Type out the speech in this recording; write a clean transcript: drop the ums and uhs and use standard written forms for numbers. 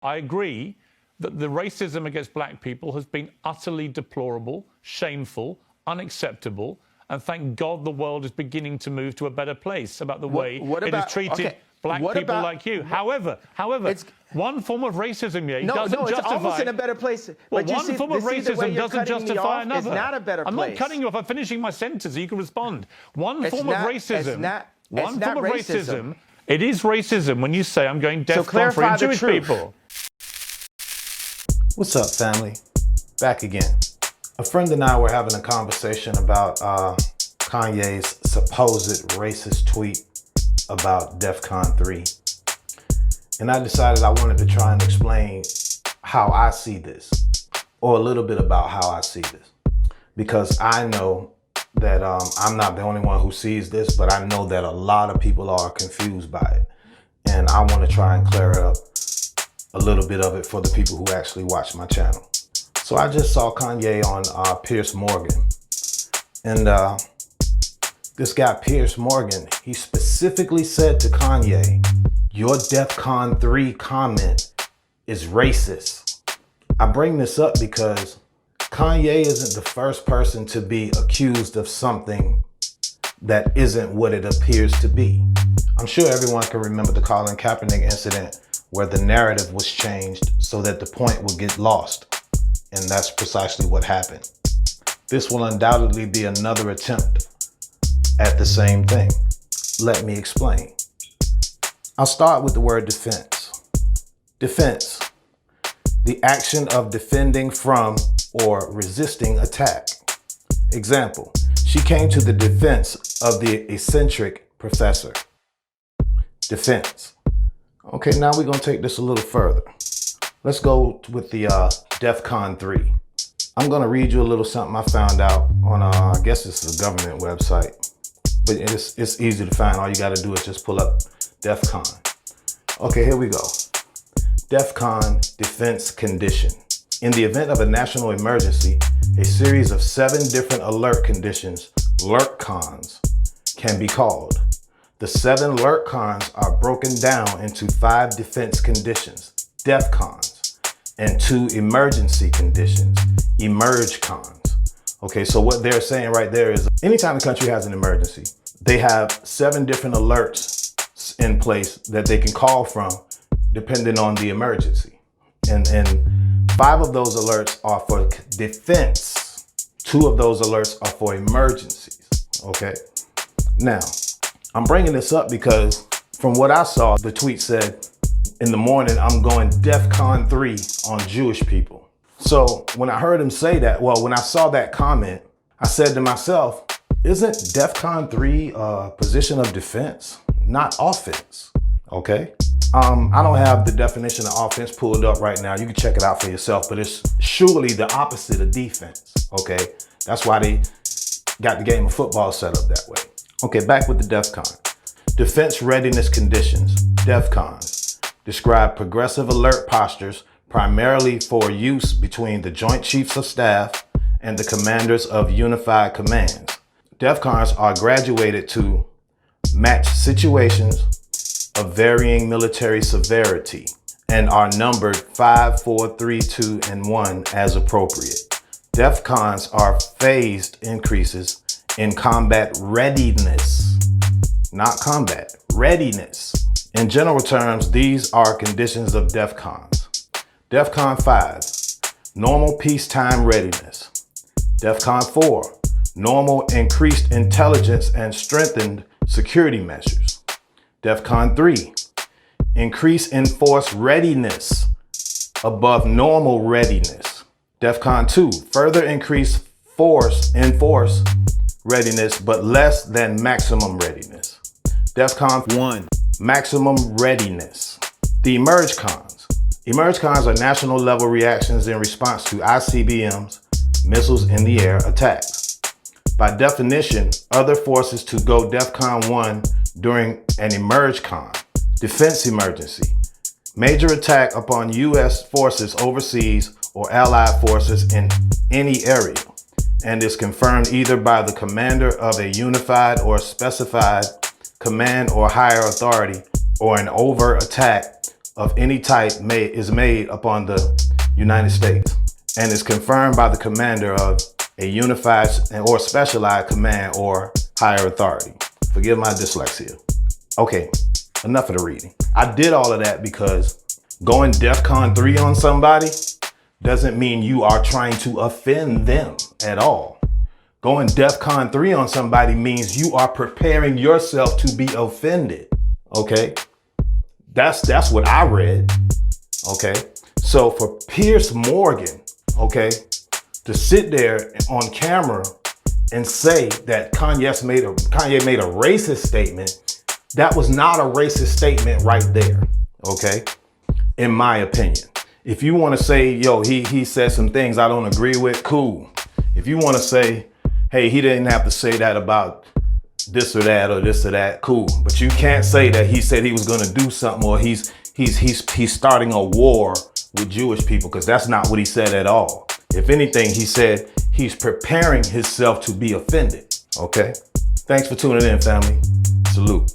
I agree that the racism against black people has been utterly deplorable, shameful, unacceptable, and thank God the world is beginning to move to a better place about the way it has treated black people like you. However, one form of racism doesn't justify... it's almost in a better place. Well, one form of racism doesn't justify another. It's not a better place. I'm not cutting you off. I'm finishing my sentence so you can respond. One form of racism... It is racism when you say I'm going Defcon for Jewish people. What's up, family? Back again. A friend and I were having a conversation about Kanye's supposed racist tweet about Defcon 3. And I decided I wanted to try and explain how I see this, or a little bit about how I see this. Because I know that I'm not the only one who sees this, but I know that a lot of people are confused by it. And I want to try and clear up a little bit of it for the people who actually watch my channel. So I just saw Kanye on Piers Morgan. And this guy, Piers Morgan, he specifically said to Kanye, "Your Defcon 3 comment is racist." I bring this up because Kanye isn't the first person to be accused of something that isn't what it appears to be. I'm sure everyone can remember the Colin Kaepernick incident where the narrative was changed so that the point would get lost. And that's precisely what happened. This will undoubtedly be another attempt at the same thing. Let me explain. I'll start with the word defense. Defense, the action of defending from or resisting attack. Example, she came to the defense of the eccentric professor. Defense. Okay, now we're gonna take this a little further. Let's go with the Defcon 3. I'm gonna read you a little something I found out on, I guess this is a government website, but it's easy to find. All you gotta do is just pull up Defcon. Okay, here we go. Defcon defense condition. In the event of a national emergency, a series of 7 different alert conditions, LERCons, can be called. The 7 LERCons are broken down into 5 defense conditions, DEFCONs, and 2 emergency conditions, EMERGECONs. Okay, so what they're saying right there is anytime the country has an emergency, they have 7 different alerts in place that they can call from depending on the emergency. And 5 of those alerts are for defense. 2 of those alerts are for emergencies, okay? Now, I'm bringing this up because from what I saw, the tweet said, in the morning, I'm going Defcon 3 on Jewish people. So when I heard him say that, well, when I saw that comment, I said to myself, isn't Defcon 3 a position of defense, not offense, okay? I don't have the definition of offense pulled up right now. You can check it out for yourself, but it's surely the opposite of defense, okay? That's why they got the game of football set up that way. Okay, back with the Defcon. Defense readiness conditions, DEFCONs, describe progressive alert postures primarily for use between the Joint Chiefs of Staff and the commanders of unified commands. DEFCONs are graduated to match situations of varying military severity and are numbered 5, 4, 3, 2, and 1 as appropriate. DEFCONs are phased increases in combat readiness, not combat, readiness. In general terms, these are conditions of DEFCONs. DEFCON 5, normal peacetime readiness. DEFCON 4, normal increased intelligence and strengthened security measures. DEFCON 3, increase in force readiness above normal readiness. DEFCON 2, further increase in force readiness, but less than maximum readiness. DEFCON 1, maximum readiness. The EMERGECONs. EMERGECONs are national level reactions in response to ICBMs, missiles in the air attacks. By definition, other forces to go DEFCON 1 during an EMERGECON, defense emergency, major attack upon U.S. forces overseas or allied forces in any area, and is confirmed either by the commander of a unified or specified command or higher authority, or an overt attack of any type is made upon the United States and is confirmed by the commander of a unified or specialized command or higher authority. Forgive my dyslexia. Okay, enough of the reading. I did all of that because going Defcon 3 on somebody doesn't mean you are trying to offend them at all. Going Defcon 3 on somebody means you are preparing yourself to be offended. Okay? That's what I read. Okay? So for Piers Morgan, okay, to sit there on camera and say that Kanye made a racist statement, that was not a racist statement right there. Okay? In my opinion. If you want to say, yo, he said some things I don't agree with, cool. If you want to say, hey, he didn't have to say that about this or that, cool. But you can't say that he said he was going to do something or he's starting a war with Jewish people, because that's not what he said at all. If anything, he said he's preparing himself to be offended. Okay? Thanks for tuning in, family. Salute.